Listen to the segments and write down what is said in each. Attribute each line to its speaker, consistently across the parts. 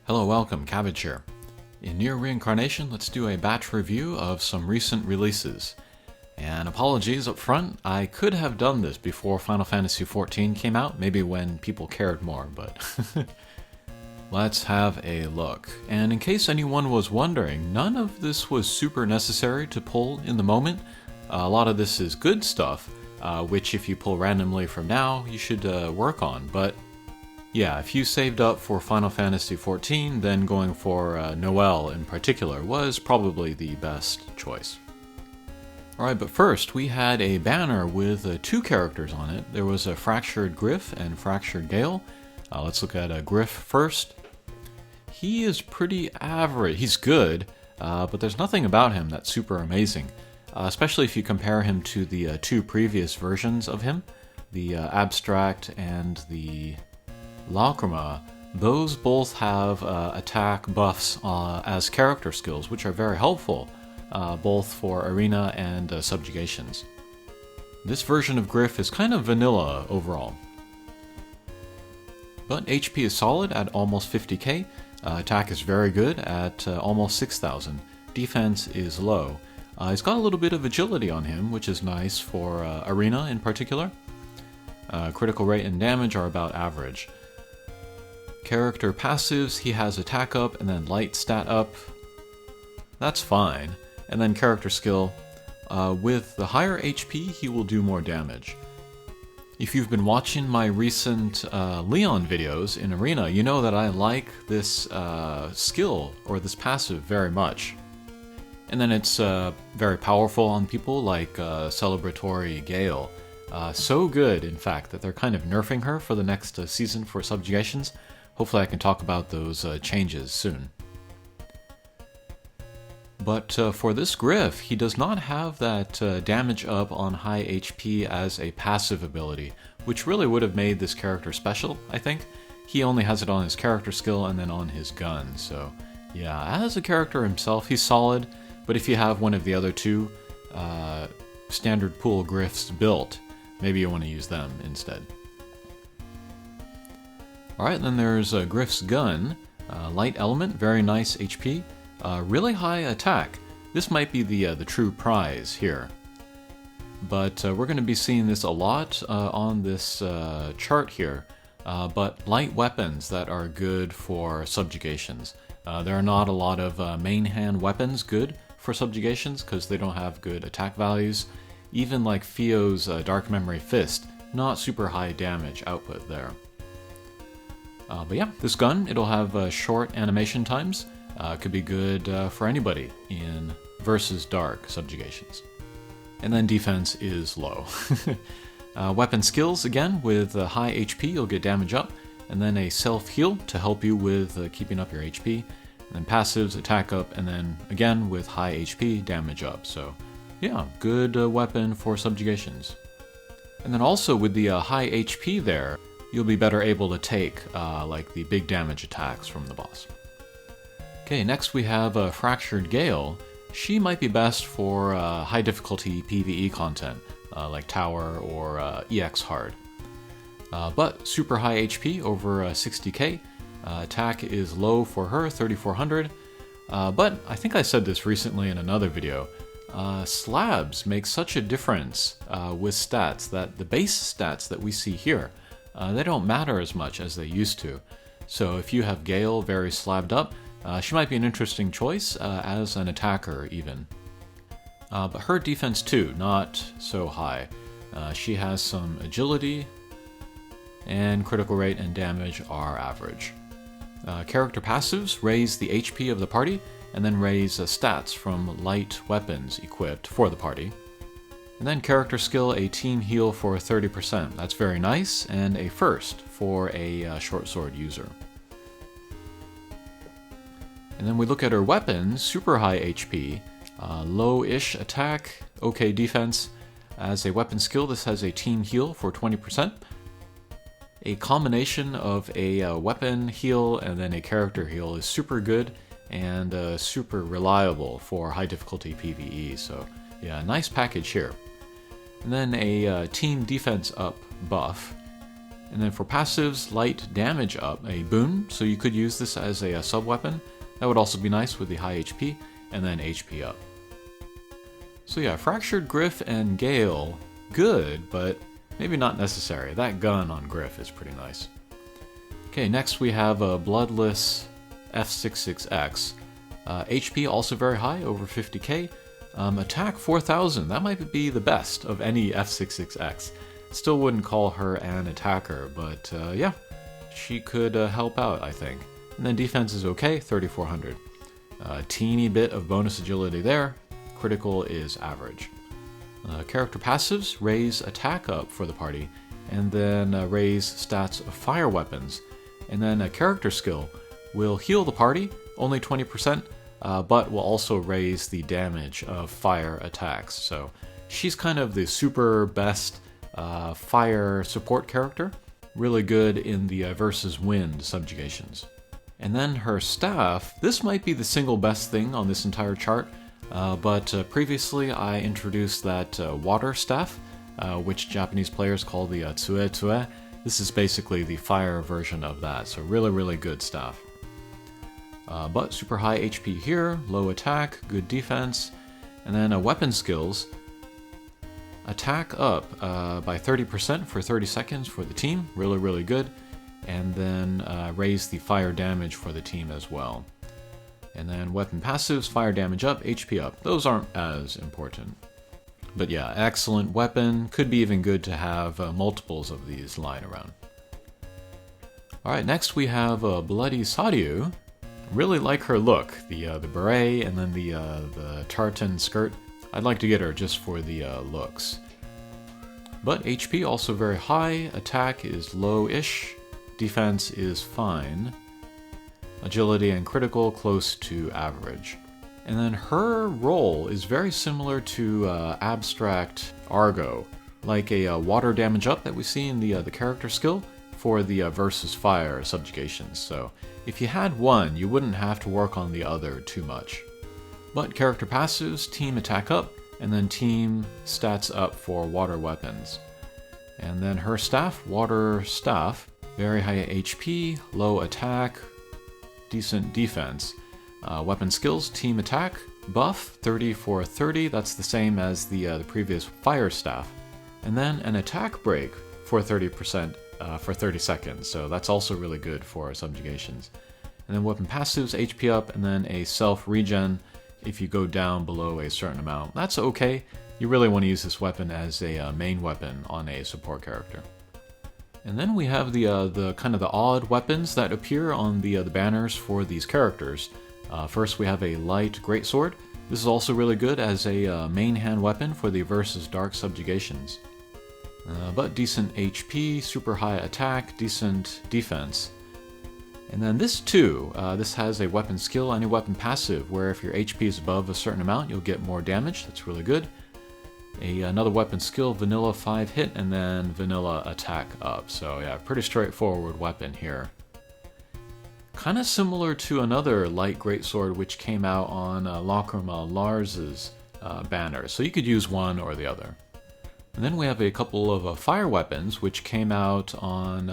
Speaker 1: Hello, welcome, Cabbage here. In Nier Reincarnation, let's do a batch review of some recent releases. And apologies up front, I could have done this before Final Fantasy XIV came out, maybe when people cared more, but let's have a look. And in case anyone was wondering, none of this was super necessary to pull in the moment. A lot of this is good stuff, which if you pull randomly from now, you should work on, but yeah, if you saved up for Final Fantasy XIV, then going for Noel in particular was probably the best choice. Alright, but first we had a banner with two characters on it. There was a Fractured Griff and Fractured Gayle. Let's look at Griff first. He is pretty average. He's good, but there's nothing about him that's super amazing, especially if you compare him to the two previous versions of him, the Abstract and the Lacrima. Those both have attack buffs as character skills, which are very helpful, both for arena and subjugations. This version of Griff is kind of vanilla overall, but HP is solid at almost 50k, attack is very good at almost 6000, defense is low. He's got a little bit of agility on him, which is nice for arena in particular. Critical rate and damage are about average. Character passives, he has attack up and then light stat up. That's fine. And then character skill, with the higher HP, he will do more damage. If you've been watching my recent Leon videos in Arena, you know that I like this skill, or this passive, very much. And then it's very powerful on people like Celebratory Gale. So good, in fact, that they're kind of nerfing her for the next season for subjugations. Hopefully I can talk about those changes soon. But for this Griff, he does not have that damage up on high HP as a passive ability, which really would have made this character special, I think. He only has it on his character skill and then on his gun, so yeah, as a character himself, he's solid, but if you have one of the other two standard pool Griffs built, maybe you want to use them instead. Alright, then there's Griff's gun, light element, very nice HP, really high attack. This might be the true prize here. But we're going to be seeing this a lot on this chart here, but light weapons that are good for subjugations. There are not a lot of main hand weapons good for subjugations because they don't have good attack values. Even like Fio's Dark Memory Fist, not super high damage output there. But yeah, this gun, it'll have short animation times. Could be good for anybody in versus dark subjugations. And then defense is low. Weapon skills, again, with high HP, you'll get damage up. And then a self-heal to help you with keeping up your HP. And then passives, attack up, and then, again, with high HP, damage up. So yeah, good weapon for subjugations. And then also with the high HP there, you'll be better able to take like the big damage attacks from the boss. Okay, next we have Fractured Gayle. She might be best for high difficulty PvE content, like Tower or EX Hard. But super high HP, over 60k. Attack is low for her, 3400. But I think I said this recently in another video. Slabs make such a difference with stats that the base stats that we see here, they don't matter as much as they used to. So if you have Gale very slabbed up, she might be an interesting choice as an attacker even. But her defense too, not so high. She has some agility, and critical rate and damage are average. Character passives raise the HP of the party, and then raise stats from light weapons equipped for the party. And then character skill, a team heal for 30%. That's very nice, and a first for a short sword user. And then we look at her weapons, super high HP, low-ish attack, okay defense. As a weapon skill, this has a team heal for 20%. A combination of a weapon heal and then a character heal is super good and super reliable for high difficulty PvE, so yeah, nice package here. And then a team defense up buff, And then for passives, light damage up, a boon, so you could use this as a sub-weapon. That would also be nice with the high HP, and then HP up. So yeah, Fractured Griff and Gale, good, but maybe not necessary. That gun on Griff is pretty nice. Okay, next we have a Bloodless F66x. HP also very high, over 50k. Attack 4000, that might be the best of any F66x. Still wouldn't call her an attacker, but yeah, she could help out, I think. And then defense is okay, 3400. Teeny bit of bonus agility there. Critical is average. Character passives raise attack up for the party, and then raise stats of fire weapons. And then a character skill will heal the party, only 20%, but will also raise the damage of fire attacks. So she's kind of the super best fire support character, really good in the versus wind subjugations. And then her staff, this might be the single best thing on this entire chart, but previously I introduced that water staff, which Japanese players call the tsue tsue. This is basically the fire version of that, so really good staff. But super high HP here, low attack, good defense, and then weapon skills. Attack up by 30% for 30 seconds for the team, really good, and then raise the fire damage for the team as well. And then weapon passives, fire damage up, HP up. Those aren't as important. But yeah, excellent weapon. Could be even good to have multiples of these lying around. Alright, next we have Bloody Saryu. Really like her look, the beret and then the tartan skirt. I'd like to get her just for the looks. But HP also very high, attack is low-ish, defense is fine, agility and critical close to average. And then her role is very similar to Abstract Argo, like a water damage up that we see in the character skill for the versus fire subjugations. So if you had one, you wouldn't have to work on the other too much. But character passives, team attack up, and then team stats up for water weapons. And then her staff, water staff, very high HP, low attack, decent defense. Weapon skills, team attack, buff, 30 for 30, that's the same as the previous fire staff. And then an attack break for 30% for 30 seconds, so that's also really good for subjugations. And then weapon passives, HP up, and then a self-regen if you go down below a certain amount. That's okay. You really want to use this weapon as a main weapon on a support character. And then we have the kind of the odd weapons that appear on the banners for these characters. First we have a light greatsword. This is also really good as a main hand weapon for the versus dark subjugations. But decent HP, super high attack, decent defense. And then this too, this has a weapon skill and a weapon passive, where if your HP is above a certain amount, you'll get more damage. That's really good. Another weapon skill, vanilla 5 hit, and then vanilla attack up. So yeah, pretty straightforward weapon here. Kind of similar to another light greatsword which came out on Lacrima Lars's banner, so you could use one or the other. And then we have a couple of fire weapons which came out on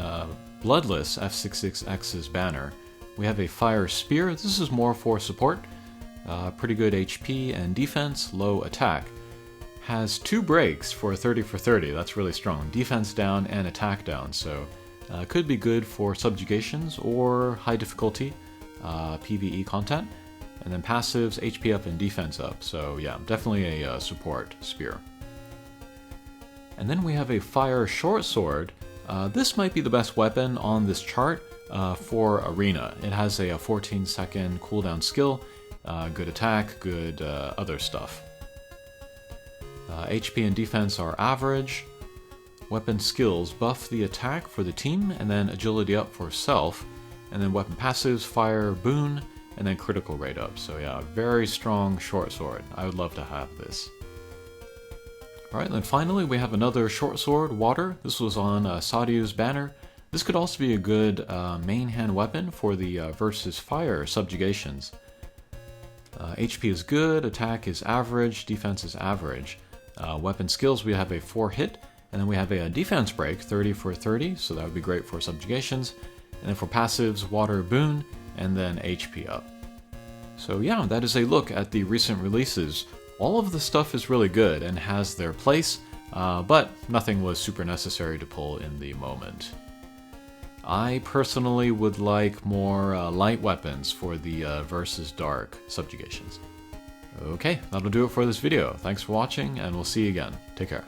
Speaker 1: Bloodless F66x's banner. We have a fire spear. This is more for support. Pretty good HP and defense, low attack. Has 2 breaks for 30 for 30. That's really strong. Defense down and attack down. So could be good for subjugations or high difficulty PvE content. And then passives, HP up and defense up. So yeah, definitely a support spear. And then we have a fire short sword. This might be the best weapon on this chart for Arena. It has a 14-second cooldown skill, good attack, good other stuff. HP and defense are average. Weapon skills buff the attack for the team, and then agility up for self. And then weapon passives, fire, boon, and then critical rate up. So yeah, very strong short sword. I would love to have this. Alright, then finally we have another short sword, water. This was on Sadio's banner. This could also be a good main hand weapon for the versus fire subjugations. HP is good, attack is average, defense is average. Weapon skills, we have a 4 hit, And then we have a defense break, 30 for 30, so that would be great for subjugations. And then for passives, water boon, and then HP up. So yeah, that is a look at the recent releases. All of the stuff is really good and has their place, but nothing was super necessary to pull in the moment. I personally would like more light weapons for the versus dark subjugations. Okay, that'll do it for this video. Thanks for watching, and we'll see you again. Take care.